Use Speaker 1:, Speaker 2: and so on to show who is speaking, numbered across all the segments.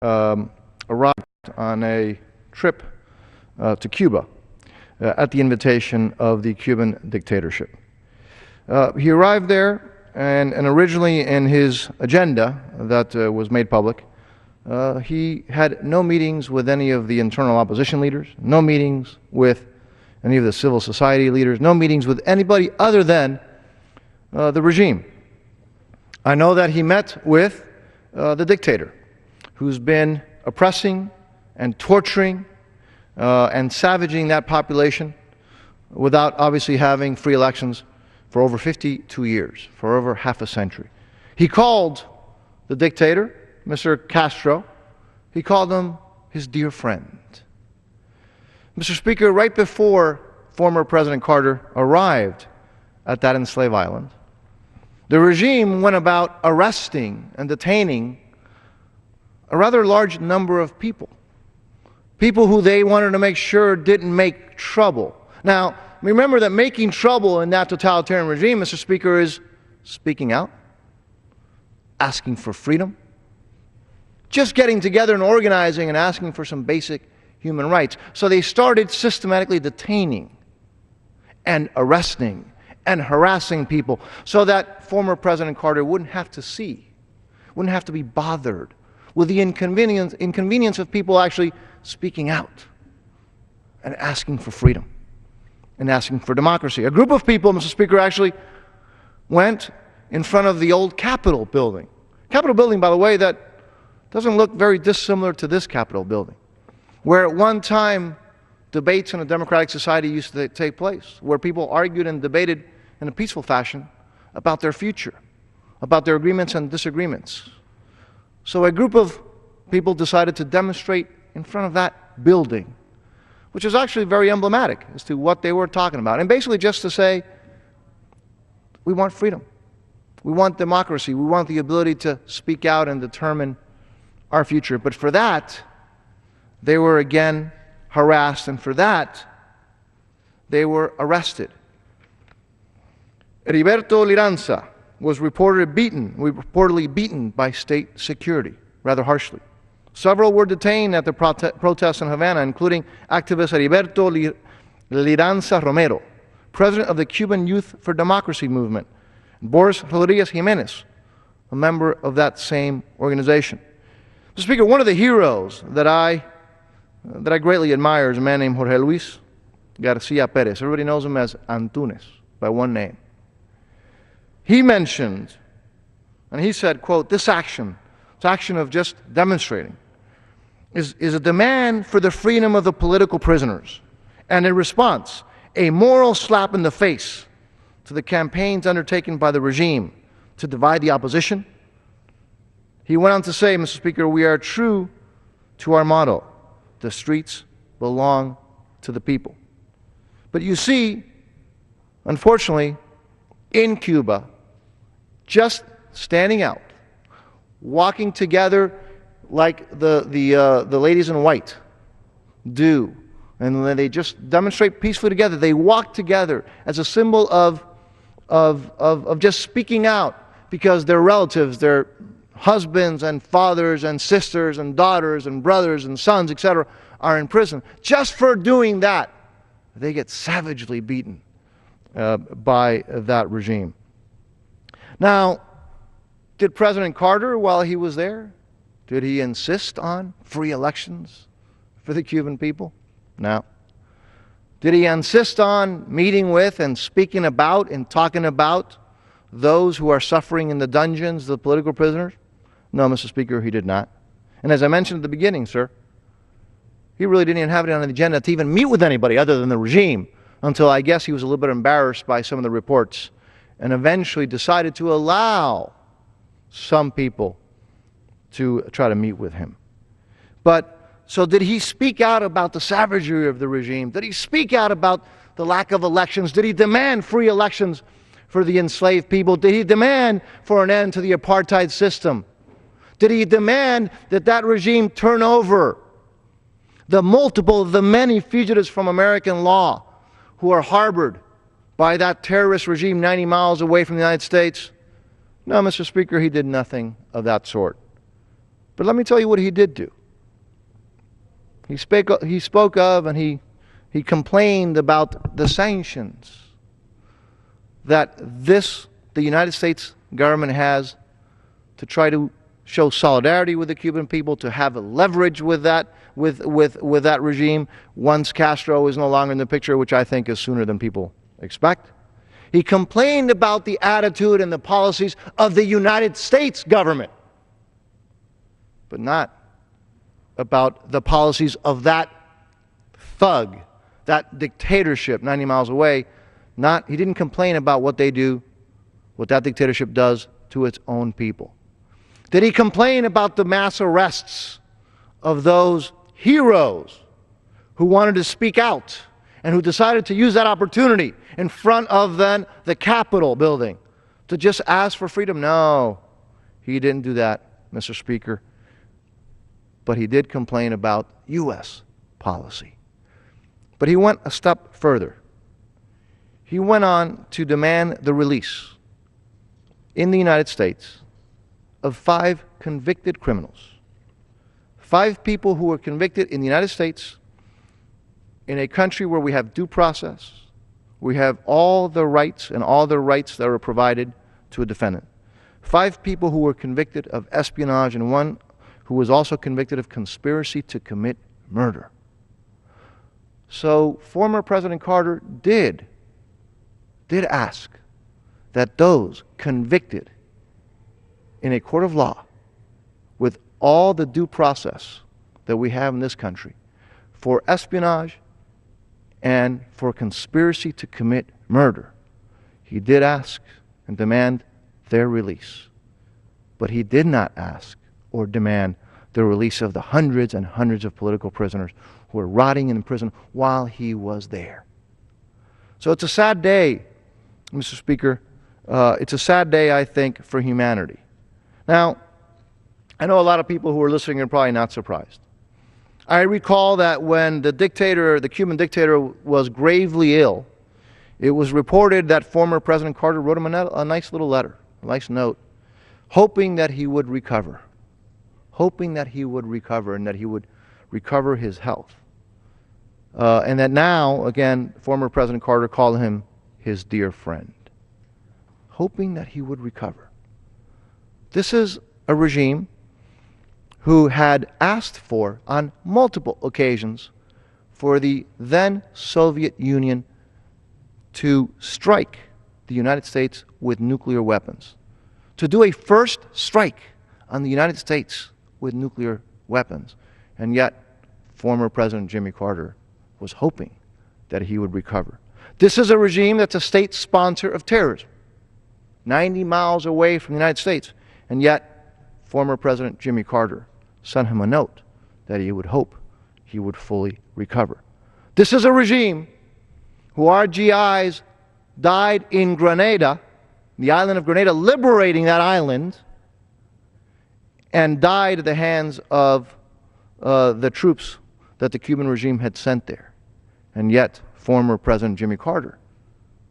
Speaker 1: arrived on a trip to Cuba at the invitation of the Cuban dictatorship. He arrived there, and originally in his agenda that was made public, he had no meetings with any of the internal opposition leaders, no meetings with any of the civil society leaders, no meetings with anybody other than the regime. I know that he met with the dictator, who's been oppressing and torturing and savaging that population without obviously having free elections for over 52 years, for over half a century. He called the dictator, Mr. Castro, he called him his dear friend. Mr. Speaker, right before former President Carter arrived at that enslaved island, the regime went about arresting and detaining a rather large number of people who they wanted to make sure didn't make trouble. Now, remember that making trouble in that totalitarian regime, Mr. Speaker, is speaking out, asking for freedom, just getting together and organizing and asking for some basic human rights. So they started systematically detaining and arresting and harassing people so that former President Carter wouldn't have to wouldn't have to be bothered with the inconvenience of people actually speaking out and asking for freedom and asking for democracy. A group of people, Mr. Speaker, actually went in front of the old Capitol building. Capitol building, by the way, that doesn't look very dissimilar to this Capitol building, where at one time debates in a democratic society used to take place, where people argued and debated in a peaceful fashion about their future, about their agreements and disagreements. So a group of people decided to demonstrate in front of that building, which is actually very emblematic as to what they were talking about. And basically just to say, we want freedom. We want democracy. We want the ability to speak out and determine our future. But for that, they were again harassed, and for that, they were arrested. Heriberto Liranza was reportedly beaten by state security, rather harshly. Several were detained at the protests in Havana, including activist Heriberto Liranza Romero, president of the Cuban Youth for Democracy movement, and Boris Rodriguez Jimenez, a member of that same organization. Mr. Speaker, one of the heroes that I greatly admire is a man named Jorge Luis Garcia Perez. Everybody knows him as Antunes by one name. He mentioned, and he said, quote, this action of just demonstrating, is a demand for the freedom of the political prisoners, and in response, a moral slap in the face to the campaigns undertaken by the regime to divide the opposition. He went on to say, Mr. Speaker, we are true to our motto, the streets belong to the people. But you see, unfortunately, in Cuba, just standing out, walking together like the ladies in white do, and when they just demonstrate peacefully together, they walk together as a symbol of just speaking out because their relatives, their husbands and fathers and sisters and daughters and brothers and sons, etc., are in prison. Just for doing that, they get savagely beaten by that regime. Now, did President Carter, while he was there, did he insist on free elections for the Cuban people? No. Did he insist on meeting with and speaking about and talking about those who are suffering in the dungeons, the political prisoners? No, Mr. Speaker, he did not. And as I mentioned at the beginning, sir, he really didn't even have it on the agenda to even meet with anybody other than the regime until I guess he was a little bit embarrassed by some of the reports and eventually decided to allow some people to try to meet with him. But so did he speak out about the savagery of the regime? Did he speak out about the lack of elections? Did he demand free elections for the enslaved people? Did he demand for an end to the apartheid system? Did he demand that that regime turn over the many fugitives from American law who are harbored by that terrorist regime 90 miles away from the United States? No, Mr. Speaker, he did nothing of that sort. But let me tell you what he did do. He spoke of and he complained about the sanctions that the United States government has to try to show solidarity with the Cuban people, to have a leverage with that regime once Castro is no longer in the picture, which I think is sooner than people expect. He complained about the attitude and the policies of the United States government, but not about the policies of that thug, that dictatorship 90 miles away. He didn't complain about what they do, what that dictatorship does to its own people. Did he complain about the mass arrests of those heroes who wanted to speak out and who decided to use that opportunity in front of then the Capitol building to just ask for freedom? No, he didn't do that, Mr. Speaker. But he did complain about U.S. policy. But he went a step further. He went on to demand the release in the United States of 5 convicted criminals. 5 people who were convicted in the United States, in a country where we have due process, we have all the rights and all the rights that are provided to a defendant. 5 people who were convicted of espionage, and 1 who was also convicted of conspiracy to commit murder. So former President Carter did ask that those convicted in a court of law with all the due process that we have in this country for espionage and for conspiracy to commit murder, he did ask and demand their release. But he did not ask or demand the release of the hundreds and hundreds of political prisoners who were rotting in prison while he was there. So it's a sad day, Mr. Speaker. It's a sad day, I think, for humanity. Now, I know a lot of people who are listening are probably not surprised. I recall that when the Cuban dictator was gravely ill, it was reported that former President Carter wrote him a nice little letter, a nice note, hoping that he would recover, and that he would recover his health. And that now, again, former President Carter called him his dear friend, hoping that he would recover. This is a regime who had asked for, on multiple occasions, for the then Soviet Union to strike the United States with nuclear weapons, to do a first strike on the United States with nuclear weapons. And yet, former President Jimmy Carter was hoping that he would recover. This is a regime that's a state sponsor of terrorism, 90 miles away from the United States. And yet, former President Jimmy Carter sent him a note that he would hope he would fully recover. This is a regime who our GIs died in Grenada, the island of Grenada, liberating that island, and died at the hands of the troops that the Cuban regime had sent there. And yet, former President Jimmy Carter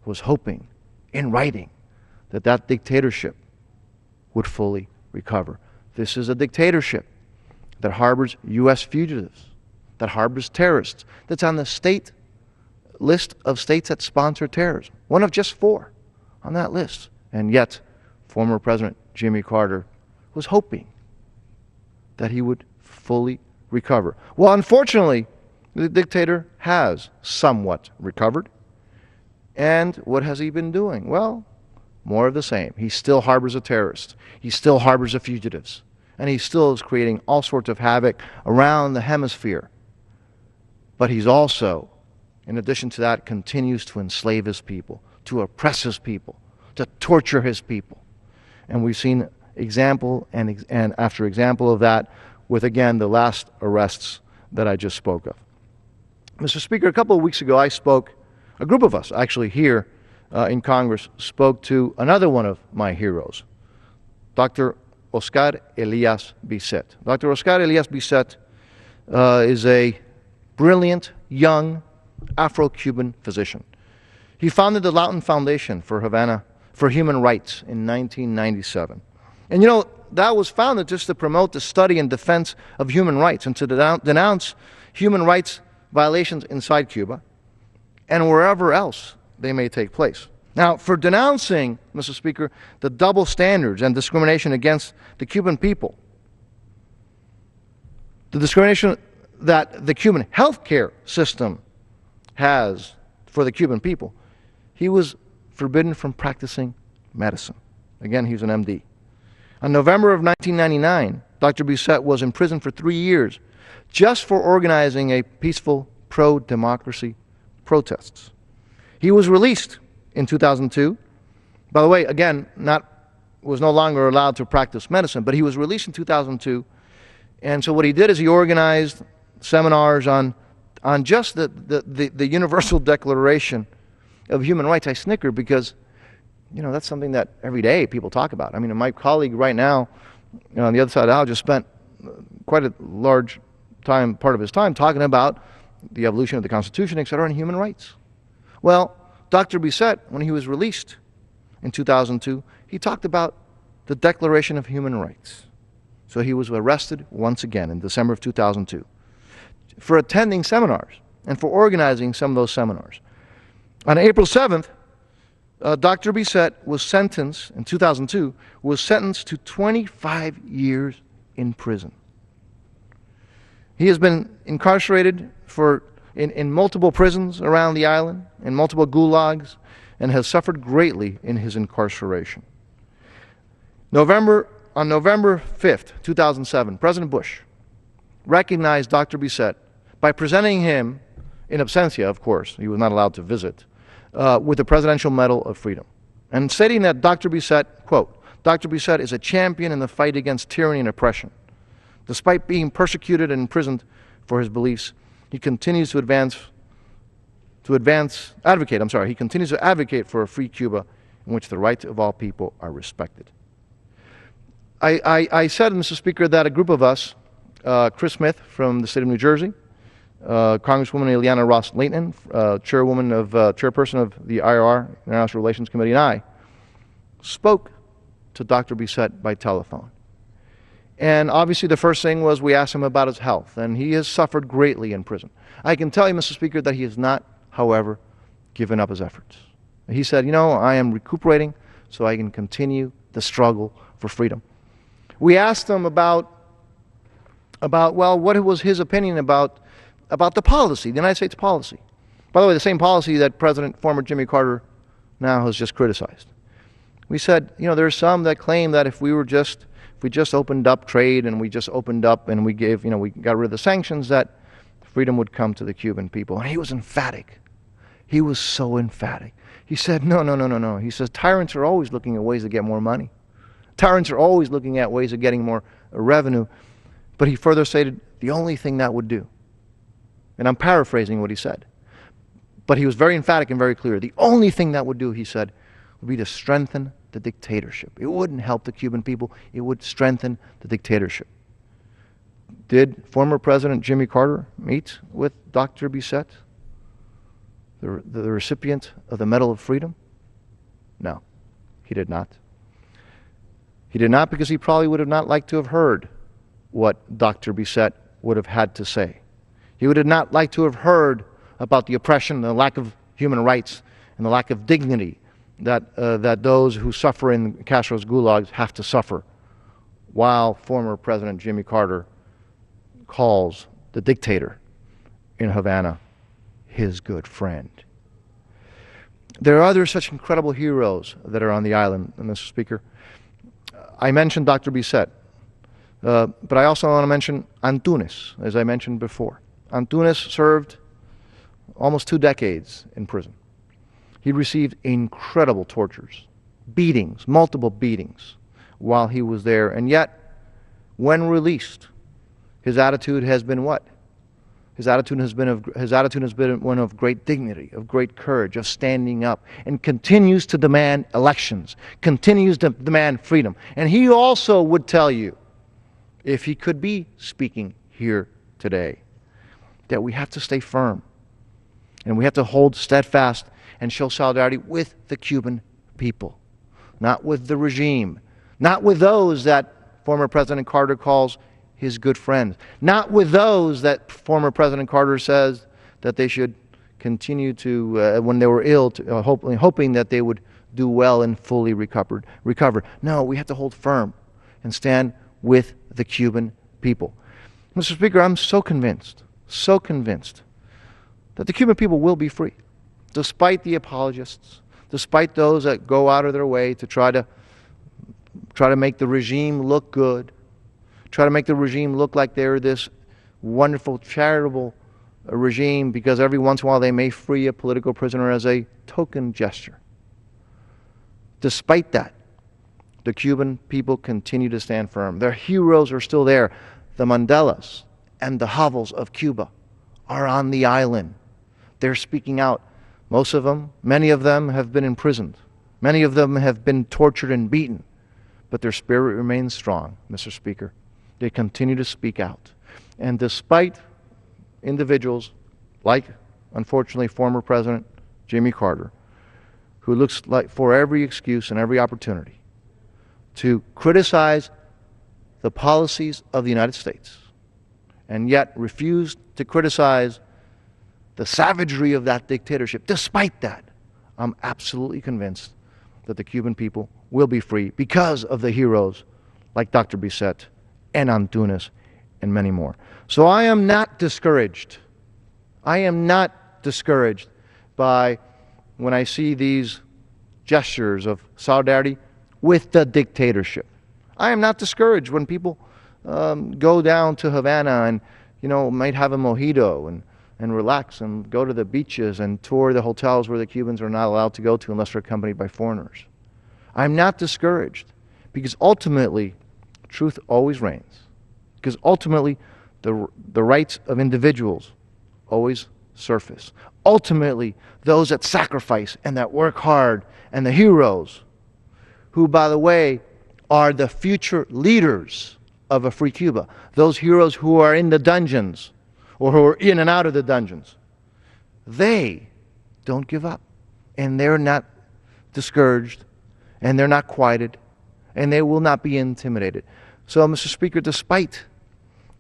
Speaker 1: was hoping, in writing, that that dictatorship would fully recover. This is a dictatorship that harbors U.S. fugitives, that harbors terrorists, that's on the state list of states that sponsor terrorism, one of just 4 on that list. And yet, former President Jimmy Carter was hoping that he would fully recover. Well, unfortunately, the dictator has somewhat recovered. And what has he been doing? Well, more of the same. He still harbors a terrorist. He still harbors the fugitives. And he still is creating all sorts of havoc around the hemisphere. But he's also, in addition to that, continues to enslave his people, to oppress his people, to torture his people. And we've seen example and after example of that with, again, the last arrests that I just spoke of. Mr. Speaker, a couple of weeks ago a group of us actually here in Congress spoke to another one of my heroes, Dr. Oscar Elias Bisset. Dr. Oscar Elias Bisset is a brilliant, young, Afro-Cuban physician. He founded the Lawton Foundation for Havana for Human Rights in 1997. And you know, that was founded just to promote the study and defense of human rights and to denounce human rights violations inside Cuba and wherever else they may take place. Now, for denouncing, Mr. Speaker, the double standards and discrimination against the Cuban people, the discrimination that the Cuban healthcare system has for the Cuban people, he was forbidden from practicing medicine. Again, he was an MD. On November of 1999, Dr. Bisset was imprisoned for 3 years just for organizing a peaceful pro-democracy protests. He was released in 2002. By the way, again, was no longer allowed to practice medicine, but he was released in 2002. And so what he did is he organized seminars on just the Universal Declaration of Human Rights. I snicker because, you know, that's something that every day people talk about. I mean, my colleague right now, on the other side of the aisle, just spent quite a large part of his time talking about the evolution of the Constitution, et cetera, and human rights. Well, Dr. Bisset, when he was released in 2002, he talked about the Declaration of Human Rights. So he was arrested once again in December of 2002 for attending seminars and for organizing some of those seminars. On April 7th, Dr. Bisset was sentenced, in 2002, was sentenced to 25 years in prison. He has been incarcerated in multiple prisons around the island, in multiple gulags, and has suffered greatly in his incarceration. On November 5th, 2007, President Bush recognized Dr. Bisset by presenting him, in absentia, of course, he was not allowed to visit, with the Presidential Medal of Freedom, and stating that Dr. Bisset, quote, Dr. Bisset is a champion in the fight against tyranny and oppression. Despite being persecuted and imprisoned for his beliefs, he continues to advocate for a free Cuba in which the rights of all people are respected. I said, Mr. Speaker, that a group of us, Chris Smith from the state of New Jersey, Congresswoman Ileana Ross-Leighton, chairperson of the IRR, International Relations Committee, and I spoke to Dr. Bisset by telephone. And obviously the first thing was we asked him about his health, and he has suffered greatly in prison. I can tell you, Mr. Speaker, that he has not, however, given up his efforts. He said, you know, I am recuperating so I can continue the struggle for freedom. We asked him about well, what was his opinion about the policy, the United States policy. By the way, the same policy that former Jimmy Carter now has just criticized. We said, you know, there are some that claim that if we just opened up trade and we just opened up and we got rid of the sanctions, that freedom would come to the Cuban people. And he was emphatic. He was so emphatic. He said, no. He says, tyrants are always looking at ways to get more money. Tyrants are always looking at ways of getting more revenue. But he further stated, the only thing that would do, and I'm paraphrasing what he said, but he was very emphatic and very clear, the only thing that would do, he said, would be to strengthen the dictatorship. It wouldn't help the Cuban people. It would strengthen the dictatorship. Did former President Jimmy Carter meet with Dr. Bisset, the recipient of the Medal of Freedom? No, he did not. He did not because he probably would have not liked to have heard what Dr. Bisset would have had to say. He would have not liked to have heard about the oppression, the lack of human rights, and the lack of dignity that those who suffer in Castro's gulags have to suffer, while former President Jimmy Carter calls the dictator in Havana his good friend. There are other such incredible heroes that are on the island, Mr. Speaker. I mentioned Dr. Bisset, but I also want to mention Antunes, as I mentioned before. Antunes served almost 2 decades in prison. He received incredible tortures, beatings, multiple beatings while he was there. And yet, when released, his attitude has been what? His attitude has been one of great dignity, of great courage, of standing up, and continues to demand elections, continues to demand freedom. And he also would tell you, if he could be speaking here today, that we have to stay firm, and we have to hold steadfast and show solidarity with the Cuban people, not with the regime, not with those that former President Carter calls his good friends. Not with those that former President Carter says that they should continue to, when they were ill, hoping that they would do well and fully recover. No, we have to hold firm and stand with the Cuban people. Mr. Speaker, I'm so convinced that the Cuban people will be free, despite the apologists, despite those that go out of their way to try to make the regime look good, try to make the regime look like they're this wonderful, charitable regime, because every once in a while they may free a political prisoner as a token gesture. Despite that, the Cuban people continue to stand firm. Their heroes are still there. The Mandelas and the Havels of Cuba are on the island. They're speaking out. Most of them, many of them have been imprisoned. Many of them have been tortured and beaten. But their spirit remains strong, Mr. Speaker. They continue to speak out. And despite individuals like, unfortunately, former President Jimmy Carter, who looks like for every excuse and every opportunity to criticize the policies of the United States, and yet refuse to criticize the savagery of that dictatorship. Despite that, I'm absolutely convinced that the Cuban people will be free because of the heroes like Dr. Bisset and Antunes and many more. So I am not discouraged. I am not discouraged by when I see these gestures of solidarity with the dictatorship. I am not discouraged when people go down to Havana and, might have a mojito and relax and go to the beaches and tour the hotels where the Cubans are not allowed to go to unless they're accompanied by foreigners. I'm not discouraged because ultimately truth always reigns. Because ultimately the rights of individuals always surface. Ultimately, those that sacrifice and that work hard and the heroes who, by the way, are the future leaders of a free Cuba, those heroes who are in the dungeons or who are in and out of the dungeons, they don't give up, and they're not discouraged, and they're not quieted, and they will not be intimidated. So, Mr. Speaker, despite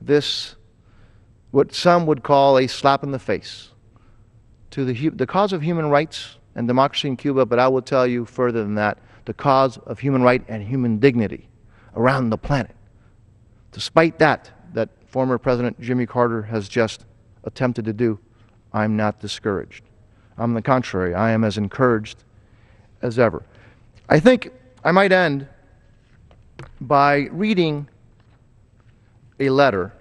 Speaker 1: this, what some would call a slap in the face to the cause of human rights and democracy in Cuba, but I will tell you further than that, the cause of human right and human dignity around the planet. Despite that former President Jimmy Carter has just attempted to do, I'm not discouraged. On the contrary, I am as encouraged as ever. I think I might end by reading a letter,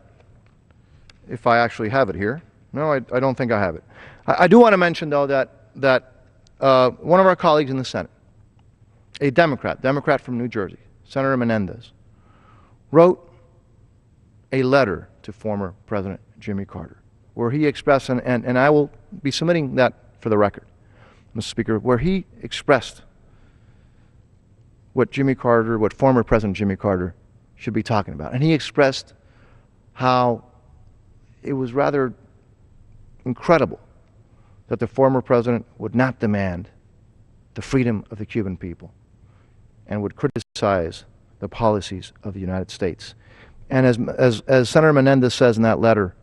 Speaker 1: if I actually have it here. No, I don't think I have it. I do want to mention, though, that one of our colleagues in the Senate, a Democrat from New Jersey, Senator Menendez, wrote a letter to former President Jimmy Carter, where he expressed, and I will be submitting that for the record, Mr. Speaker, where he expressed what former President Jimmy Carter should be talking about. And he expressed how it was rather incredible that the former president would not demand the freedom of the Cuban people and would criticize the policies of the United States. And as Senator Menendez says in that letter,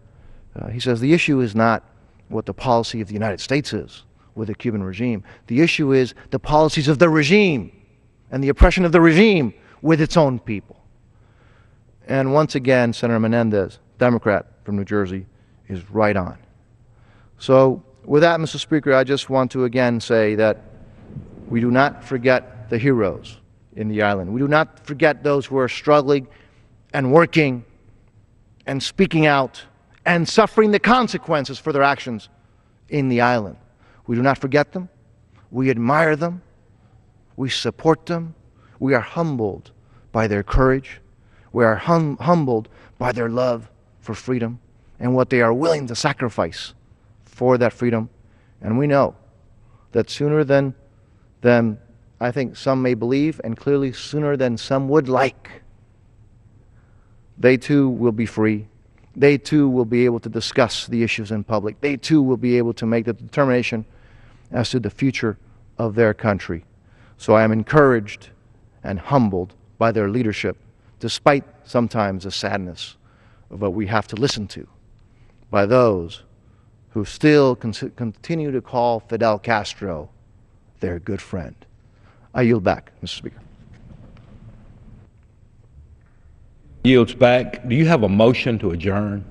Speaker 1: he says the issue is not what the policy of the United States is with the Cuban regime. The issue is the policies of the regime and the oppression of the regime with its own people. And once again, Senator Menendez, Democrat from New Jersey, is right on. So with that, Mr. Speaker, I just want to again say that we do not forget the heroes in the island. We do not forget those who are struggling and working and speaking out and suffering the consequences for their actions in the island. We do not forget them. We admire them. We support them. We are humbled by their courage. We are humbled by their love for freedom and what they are willing to sacrifice for that freedom. And we know that sooner than I think some may believe, and clearly sooner than some would like, they too will be free. They too will be able to discuss the issues in public. They too will be able to make the determination as to the future of their country. So I am encouraged and humbled by their leadership, despite sometimes the sadness of what we have to listen to by those who still continue to call Fidel Castro their good friend. I yield back, Mr. Speaker.
Speaker 2: Yields back. Do you have a motion to adjourn?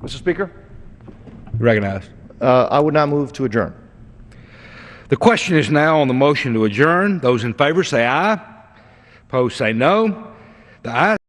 Speaker 1: Mr. Speaker?
Speaker 2: Recognized.
Speaker 1: I would not move to adjourn.
Speaker 2: The question is now on the motion to adjourn. Those in favor say aye. Opposed say no. The ayes